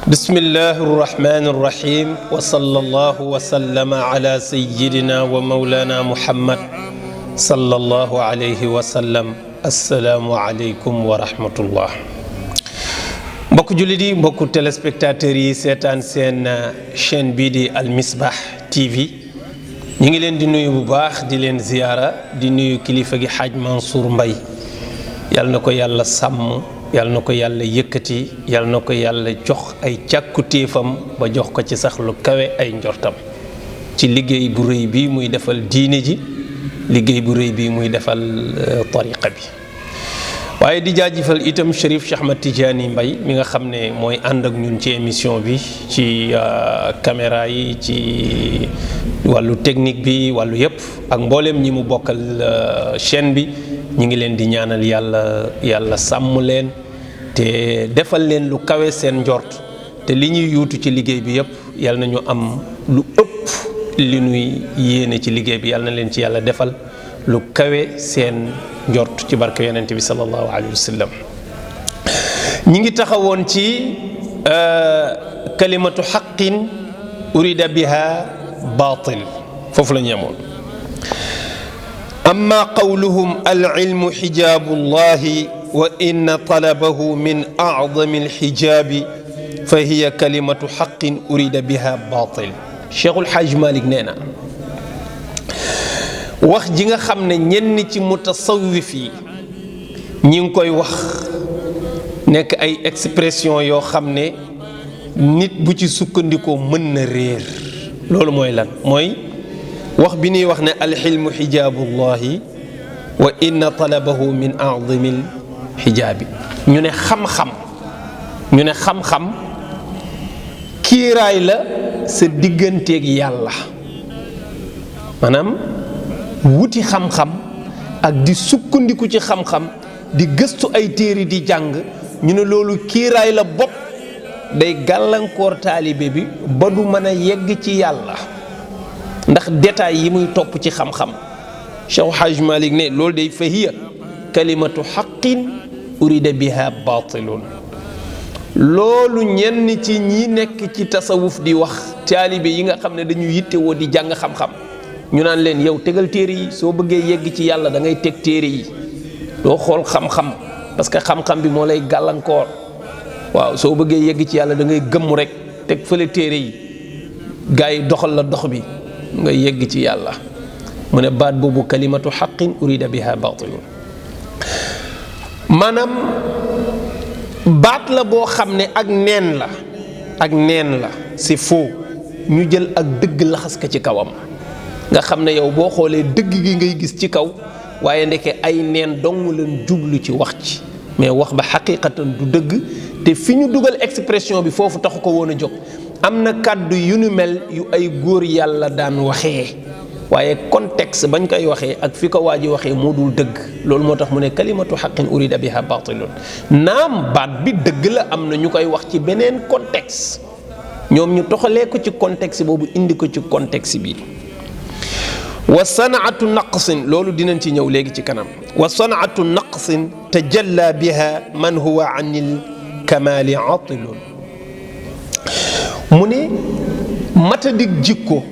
bismillahi irrahmani irrahim wa sallallahu wa sallama ala sayyidina wa mawlana muhammad sallallahu alayhi wa sallam. assalaamu aleykum wa rahmatullah. mbokk jullit yi, mbokku téléspectateurs yi seetaan seen chaîne bii di Al Misbah TV, ñu ngi leen di nuyu bu baax, di leen ziyaara, di nuyu kilifa gi Hadj Mansour Mbaye. yàlla na ko yàlla sàmm, yàlla na ko yàlla yëkkati, yàlla na ko yàlla jox ay càkkutéefam ba jox ko ci sax lu kawe ay njortam ci liggéey bu rëy bi muy defal diine ji, liggéey bu rëy bi muy defal tariqa bi. waaye di jaajëfal itam Chérif Cheikh Ahmed Tidiane Mbaye mi nga xam ne mooy ànd ak ñun ci émission bi, ci caméra yi, ci wàllu technique bi, wàllu yëpp, ak mbooleem ñi mu bokkal chaîne bi. ñi ngi leen di ñaanal yàlla sàmm leen te defal leen lu kawe seen njort, te li ñuy yuutu ci liggéey bi yëpp yàlla na ñu am lu ëpp li ñuy yéene ci liggéey bi. yàlla na leen ci yàlla defal lu kawe seen njort ci barke yonent bi sallallahu alayhi wa sallam. ñi ngi taxawoon ci kalimatu xaqin urida biha baatil, foofu la ñu yemoon. amma qawluhum alilmu xijaabu llahi wa inna talabahu min acdami alxijaabi fa hiya kalimatu xaqin urida biha baatil. Cheikhul Xaaj Malik nee na wax ji nga xam ne ñenn ci mutasawwif yi ñi ngi koy wax nekk ay expression yoo xam ne nit bu ci sukkandikoo mën na réer. loolu mooy lan? mooy wax bi ñuy wax ne alxilmu xijaabullahi wa inna talabahu min acdamil xijaabi. ñu ne xam-xam kiiraay la sa digganteeg yàlla. maanaam wuti xam-xam ak di sukkandiku ci xam-xam, di gëstu ay téere di jàng, ñu ne loolu kiiraay la bopp day gàllankoor taalibe bi ba du mën a yegg ci yàlla ndax détails yi muy topp ci xam-xam. Cheikh Haj Malik ne loolu day fa hiya kalimatu xaqin urida biha baatilun. loolu ñenn ci ñi nekk ci tasawuf di wax taalibe yi nga xam ne dañu yittewoo di jàng xam-xam, ñu naan leen yow tegal téere yi, soo bëggee yegg ci yàlla da ngay teg téere yi, doo xool xam-xam parce que xam-xam bi moo lay gàllankoor. waaw, soo bëggee yegg ci yàlla da ngay gëmm rek teg fële téere yi, gars yi doxal la dox bi nga yegg ci yàlla. mu ne baat boobu kalimatu xaqin urida biha baatilun, maanaam baat la boo xam ne ak neen la c'est faux. ñu jël ak dëgg laxas ko ci kawam, nga xam ne yow boo xoolee dëgg gi ngay gis ci kaw, waaye ndeke ay neen dong leen jublu ci wax ci, mais wax ba xaqiqatan du dëgg. te fi ñu dugal expression bi foofu taxu ko woon a jóg. am na kàddu yu nu mel yu ay góor yàlla daan waxee, waaye contexte bañ koy waxee ak fi ko waa ji waxee moo dul dëgg. loolu moo tax mu ne kalimatu xaqin urida biha baatilun. naam baat bi dëgg la, am na ñu koy wax ci beneen contexte, ñoom ñu toxalee ko ci contexte boobu indi ko ci contexte bi. wa sanaatu naqsin, loolu dinañ ci ñëw léegi ci kanam. wa sanaatu naqsin tajalla biha man huwa anil kamaali atilun. mu ne matadig jikko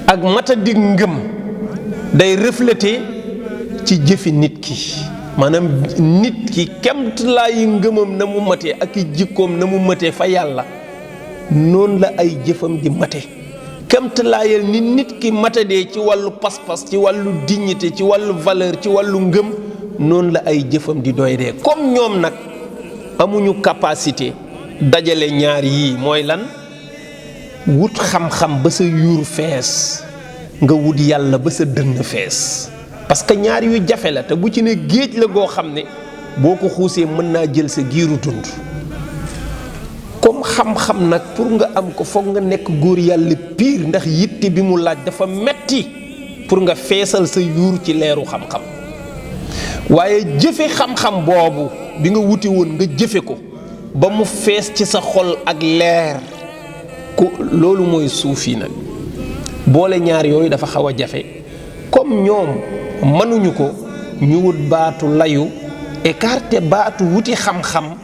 ak matadig ngëm day refléter ci jëfi nit ki. maanaam nit ki kemtalaayi ngëmam na mu matee ak i jikkoom na mu matee fa yàlla, noonu la ay jëfam di mate. kemtalaayal ni nit ki matadee ci wàllu pas-pas, ci wàllu dignité, ci wàllu valeur, ci wàllu ngëm, noonu la ay jëfam di doy dee. comme ñoom nag amuñu capacité dajale ñaar yii, mooy lan? wut xam-xam ba sa yuur fees, nga wut yàlla ba sa dënn fees. parce que ñaar yu jafe la, te bu ci ne géej la goo xam ne boo ko xuusee mën naa jël sa giiru dund. comme xam-xam nag pour nga am ko foog nga nekk góor yàlla piir, ndax yitte bi mu laaj dafa metti pour nga feesal sa yuur ci leeru xam-xam. waaye jëfe xam-xam boobu bi nga wuti woon nga jëfe ko ba mu fees ci sa xol ak leer ko, loolu mooy suufi nag. boole ñaar yooyu dafa xaw a jafe. comme ñoom mënuñu ko, ñu wut baatu layu, écarté baatu wuti xam-xam,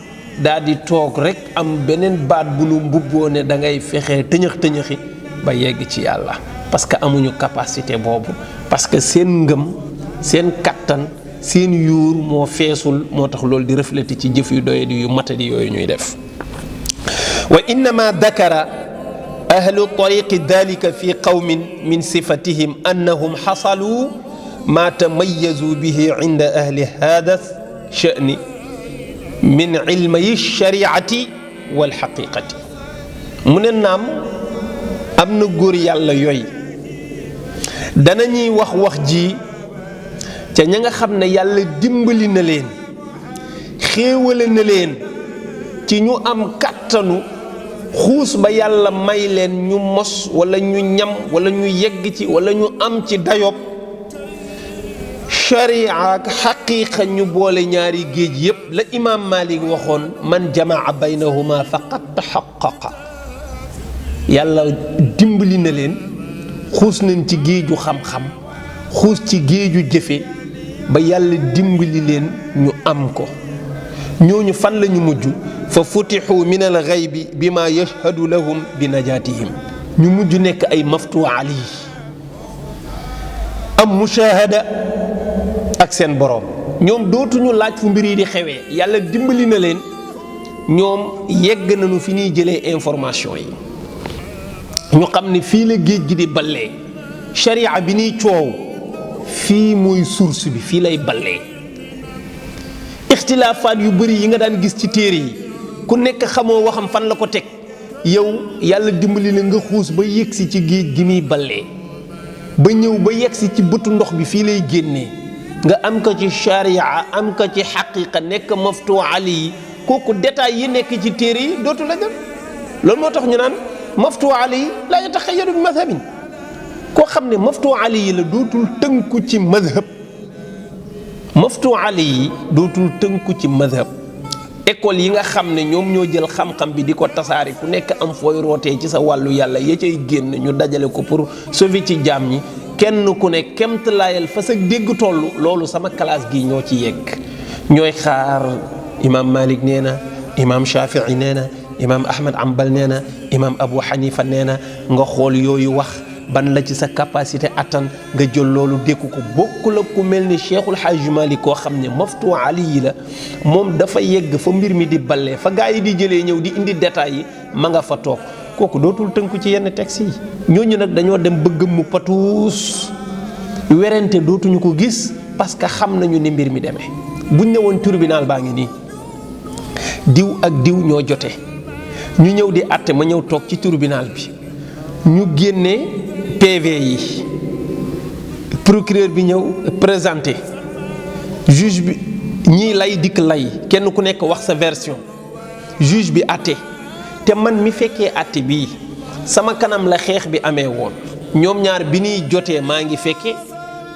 daal di toog rek am beneen baat bu nu mbubboo ne da ngay fexe tëñëx-tëñëxi ba yegg ci yàlla parce que amuñu capacité boobu parce que seen ngëm seen kattan seen yuur moo feesul moo tax loolu di refléter ci jëf yu doyadi yu matadi yooyu ñuy def wa innama dakara ahlu tariqi dalika fi qawmin min sifatihim annahum xasalu ma tamayazu bihi inda ahli hada sha'ni min ilmi shariati wal xaqiqati mu ne naam am na góor yàlla yooyu danañuy wax ji ca ña nga xam ne yàlla dimbali na leen xéewale na leen ci ñu am kàttanu xuus ba yàlla may leen ñu mos wala ñu ñam wala ñu yegg ci wala ñu am ci dayob sharia ak xaqiiqa ñu boole ñaari géej yépp la imaam Malik waxoon man jamaa baynahuma faqad taxaqaqa yàlla dimbali na leen xuus nañ ci géeju xam-xam xuus ci géeju jëfe ba yàlla dimbali leen ñu am ko ñooñu fan lañu mujj fa futixu min al xaybi bi ma yashhadu lahum bi najaatihim ñu mujj nekk ay maftu ali am mushahada ak seen boroom ñoom dootuñu laaj fu mbir yi di xewee yàlla dimbali na leen ñoom yegg nañu fi ñuy jëlee information yi ñu xam ne fii la géej gi di ballee sharia bi ñuy coow fii mooy source bi fii lay ballee ixtilaafaat yu bëri yi nga daan gis ci téere yi ku nekk xamoo waxam fan la ko teg yow yàlla dimbali la nga xuus ba yegsi ci géej gi muy ballee ba ñëw ba yegsi ci bëtu ndox bi fii lay génnee nga am ko ci sharia am ko ci xaqiqa nekk maftu ali yi kooku détail yi nekk ci téere yi dootu la dem loolu moo tax ñu naan maftu ali yi laa yataxayyadu bi madhabin koo xam ne maftu ali yi la dootul tënku ci madhab maftu ali yi dootul tënku ci madhab école yi nga xam ne ñoom ñoo jël xam-xam bi di ko tasaari ku nekk am fooy rootee ci sa wàllu yàlla ya cay génn ñu dajale ko pour sauver ci jaam ñi kenn ku ne kemt laayal fa sa dégg toll loolu sama classe gi ñoo ci yegg ñooy xaar imam Malik nee na imam Shafii nee na imam Ahmad Ambal nee na imam Abu Hanifa nee na nga xool yooyu wax ban la ci sa capacité attan nga jël loolu dékku ko bokkul ak ku mel ni Cheikhul Hadji Malick koo xam ne maftu ali yi la moom dafa yegg fa mbir mi di ballee fa gaa yi di jëlee ñëw di indi détails yi ma nga fa toog kooku dootul tënku ci yenn textes yi ñooñu nag dañoo dem bëgg mu patuus werante dootuñu ko gis parce que xam nañu ni mbir mi demee buñ ne woon tribunal baa ngi nii diw ak diw ñoo jote ñu ñëw di àtte ma ñëw toog ci tribunal bi ñu génnee PV yi procureur bi ñëw présenté juge bi ñii lay dikk lay kenn ku nekk wax sa version juge bi àtte te man mi fekkee àtte bii sama kanam la xeex bi amee woon ñoom ñaar bi ñuy jotee maa ngi fekke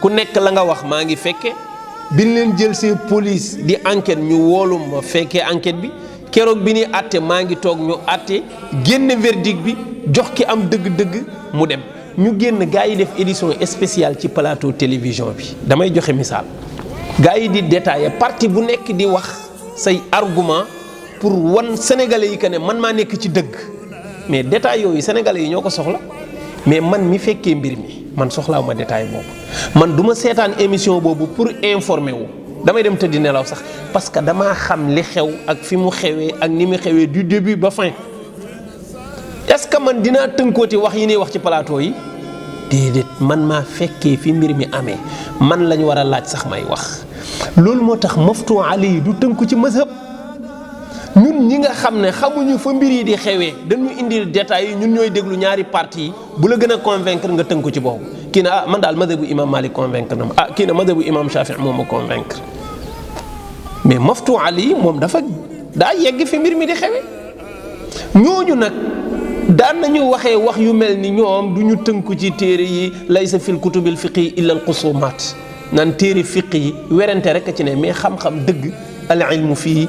ku nekk la nga wax maa ngi fekke bi ñu leen jël see police di enquête ñu woolu ma fekkee enquête bi keroog bi ñuy àtte maa ngi toog ñu àtte génne verdict bi jox ki am dëgg-dëgg mu dem ñu génn gaa yi def édition spéciale ci plateau télévision bi damay joxe misaal gaa yi di détailler parti bu nekk di wax say argument pour wan sénégalais yi que ne man maa nekk ci dëgg mais détail yooyu sénégalais yi ñoo ko soxla mais man mi fekkee mbir mi man soxlaaw ma détail boobu man du ma seetaan émission boobu pour informer wu damay dem tëddi nelaw sax parce que damaa xam li xew ak fi mu xewee ak ni mu xewee du début ba fin est-ce que man dinaa tënkooti wax yi ñuy wax ci plateau yi déedéet man maa fekkee fi mbir mi amee man lañu war a laaj sax may wax loolu moo tax maftu ali yi du tënku ci mazhab ñun ñi nga xam ne xamuñu fa mbir yi di xewee dañu indil détails yi ñun ñooy déglu ñaari parti yi bu la gën a convaincre nga tënku ci boobu kii ne man daal madhabu imam Malik convaincre na ma kii ne madhabu imam Shafii moom ma convaincre mais maftu ali moom daa yegg fi mbir mi di xewee ñooñu nag daan nañu waxee wax yu mel ni ñoom du ñu tënku ci téere yi laysa fil kutubil fiqhi illa al xusumaat naan téere fiq yi werante rek a ci ne mais xam-xam dëgg al ilmu fii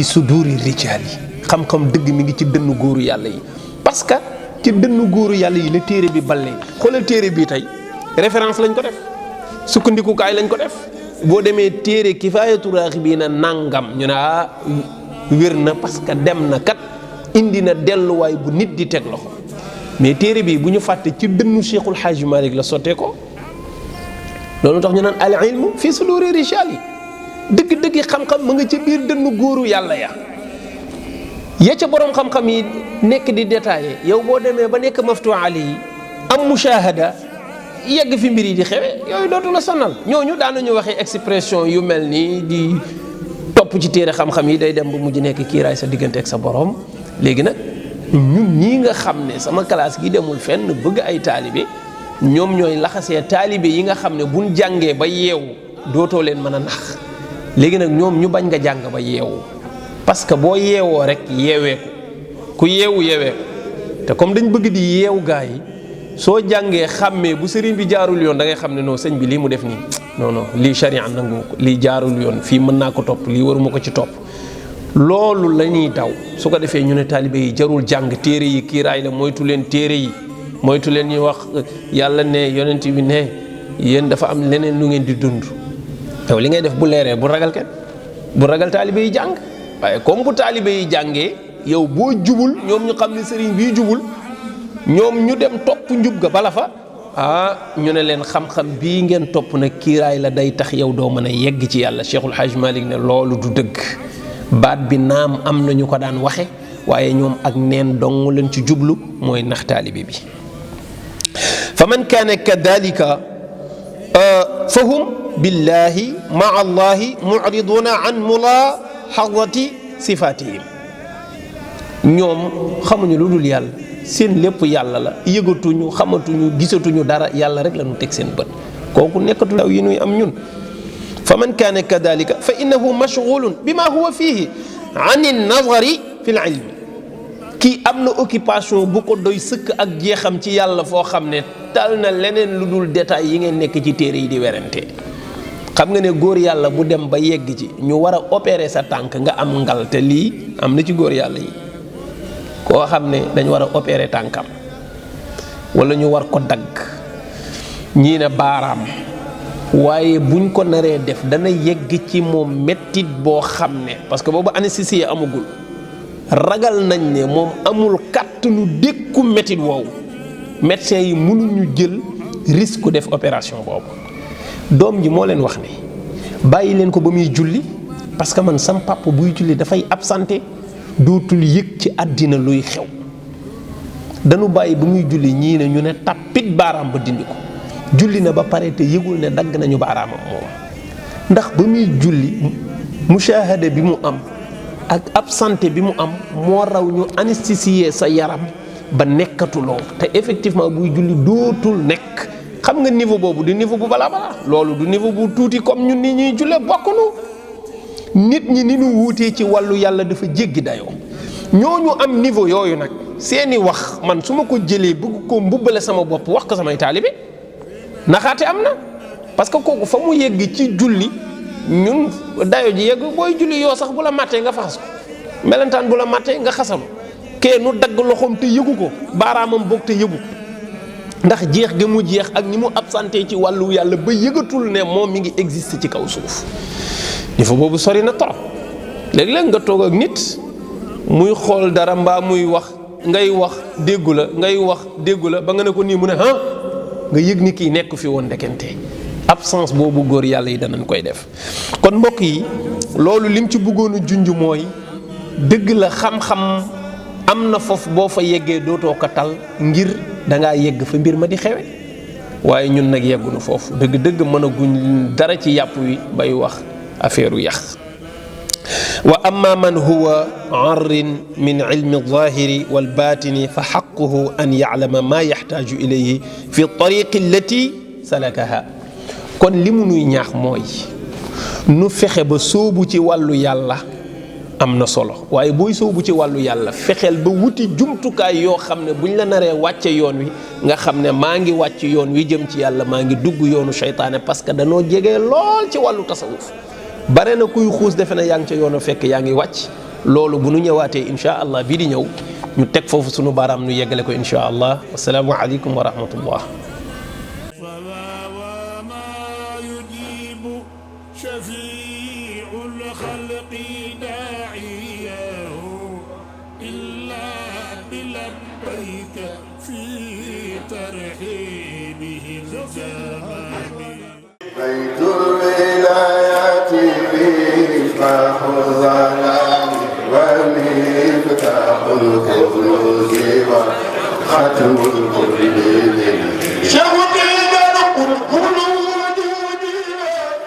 suduri rijaal yi xam-xam dëgg mi ngi ci dënnu góoru yàlla yi parce que ci dënnu góoru yàlla yi la téere bi ballee xoolal téere bii tey référence lañ ko def sukkandikukaay lañ ko def boo demee téere kifaayatu raaxibiina nangam ñu ne wér na parce que dem na kat indi na delluwaay bu nit di teg loxo. mais téere bi bu ñu fàtte ci dënnu Cheikhul Hadji Malick la sottee ko loolu tax ñu naan al ilmu fii suduri rijaal yi dëgg-dëgg xam-xam ma nga ca biir dënnu góoru yàlla ya ca borom xam-xam yi nekk di détaillé yow boo demee ba nekk maftu ali yi am mushahada yegg fi mbir yi di xewe yooyu dootu la sonal. ñooñu daanañu waxee expression yu mel nii di topp ci téere xam-xam yi day dem ba mujj nekk kiiraay sa diggante ak sa borom. léegi nag ñun ñii nga xam ne sama classe gi demul fenn bëgg ay taalibe ñoom ñooy laxasee taalibe yi nga xam ne buñ jàngee ba yeewu dootoo leen mën a nax. léegi nag ñoom ñu bañ nga jàng ba yeewu parce que boo yeewoo rek yeeweeku ku yeewu yeeweeku te comme dañ bëgg di yeewu gaa yi soo jàngee xàmmee bu sëriñ bi jaarul yoon da ngay xam ne non sëñ bi lii mu def nii non lii charia nangu ko lii jaarul yoon fii mën naa ko topp lii waruma ko ci topp. loolu la ñuy daw su ko defee ñu ne taalibe yi jarul jàng téere yi kiiraay la moytu leen téere yi moytu leen ñuy wax yàlla ne yonent bi ne yéen dafa am leneen lu ngeen di dund. yow li ngay def bu leeree bu ragal kenn bu ragal taalibe yi jàng waaye comme bu taalibe yi jàngee yow boo jubul ñoom ñu xam ne sëriñ bii jubul ñoom ñu dem topp njub ga bala fa ñu ne leen xam-xam bii ngeen topp nag kiiraay la day tax yow doo mën a yegg ci yàlla. Cheikhul Hadj Malick ne loolu du dëgg baat bi naam am na ñu ko daan waxe waaye ñoom ak neen dong leen ci jublu mooy nax taalibe bi. fa man kaana kadalika fa hum billahi maa allahi muriduna an mulahadati sifatihim. ñoom xamuñu lu dul yàlla seen lépp yàlla la yëgatuñu xamatuñu gisatuñu dara yàlla rek la ñu teg seen bët kooku nekkatu daw yi nuy am ñun. fa man kaana kadalika fa innahu mashghulun bima huwa fihi an an-nazari fi al-ilmi. kii am na occupation bu ko doy sëkk ak jeexam ci yàlla foo xam ne tal na leneen lu dul détail yi ngeen nekk ci téere yi di werante. xam nga ne góor yàlla bu dem ba yegg ci ñu war a opérer sa tànk nga am ngal te lii am na ci góor yàlla yi koo xam ne dañu war a opérer tànkam wala ñu war ko dagg ñii ne baaraam waaye buñ ko naree def dana yegg ci moom mettit boo xam ne parce que boobu anesthésie amagul ragal nañ ne moom amul kàttanu dékku mettit woowu médecin yi mënuñu jël risque def opération boobu. doom ji moo leen wax ne bàyyi leen ko ba muy julli parce que man sam papa buy julli dafay absenté dootul yëg ci àddina luy xew. dañu bàyyi ba muy julli ñii ne ñu ne tappit baaraam ba dindi ko julli na ba pare te yëgul ne dagg nañu baaraamam moom ndax ba muy julli mushahada bi mu am ak absenté bi mu am moo raw ñu anesthésier sa yaram ba nekkatuloo te effectivement buy julli dootul nekk. xam nga niveau boobu du niveau bu balaa loolu du niveau bu tuuti comme ñun ni ñuy julle bokkunu nit ñi ni ñu wuutee ci wàllu yàlla dafa jéggi dayoo ñooñu am niveau yooyu nag seeni wax man su ma ko jëlee bëgg ko mbubbale sama bopp wax ko samay taalibe naxaate am na parce que kooku fa mu yegg ci julli ñun dayo ji yegg booy julli yoo sax bu la màttee nga faxas ko melentaan bu la màttee nga xasalu kee nu dagg loxoom te yëgu ko baaraamam boog te yëgu ko ndax jeex ga mu jeex ak ni mu absenté ci wàllu yàlla ba yëgatul ne moom mi ngi existe ci kaw suuf niveau boobu sori na trop. léeg-léeg nga toog ak nit muy xool dara mbaa muy wax ngay wax déggu la ngay wax déggu la ba nga ne ko nii mu ne nga yëg ni kii nekk fi woon ndekente absence boobu góor yàlla yi danañ koy def. kon mbokk yi loolu lim ci bëggoon a junj mooy dëgg la xam-xam am na foofu boo fa yeggee dootoo ko tal ngir dangaa yegg fa mbir ma di xewe waaye ñun nag yeggunu foofu dëgg-dëgg mën a guñ dara ci yàpp wi bay wax affaire u yax. wa amma man huwa arrin min ilmi alzahiri walbatini fa xaquhu an yaclama maa yaxtaaju ilayhi fi tariqi allati salakaha. kon li mu nuy ñaax mooy nu fexe ba sóobu ci wàllu yàlla am na solo waaye booy sóobu ci wàllu yàlla fexeel ba wuti jumtukaay yoo xam ne buñ la naree wàcce yoon wi nga xam ne maa ngi wàcc yoon wi jëm ci yàlla maa ngi dugg yoonu seytaane parce que danoo jege lool ci wàllu tasawuf bare na kuy xuus defe na yaa ngi ca yoonu fekk yaa ngi wàcc. loolu bu nu ñëwaatee insha allah bii di ñëw ñu teg foofu sunu baaraam nu yeggale ko insha allah. assalaamu aleykum wa rahmatullah. شفيع الخلق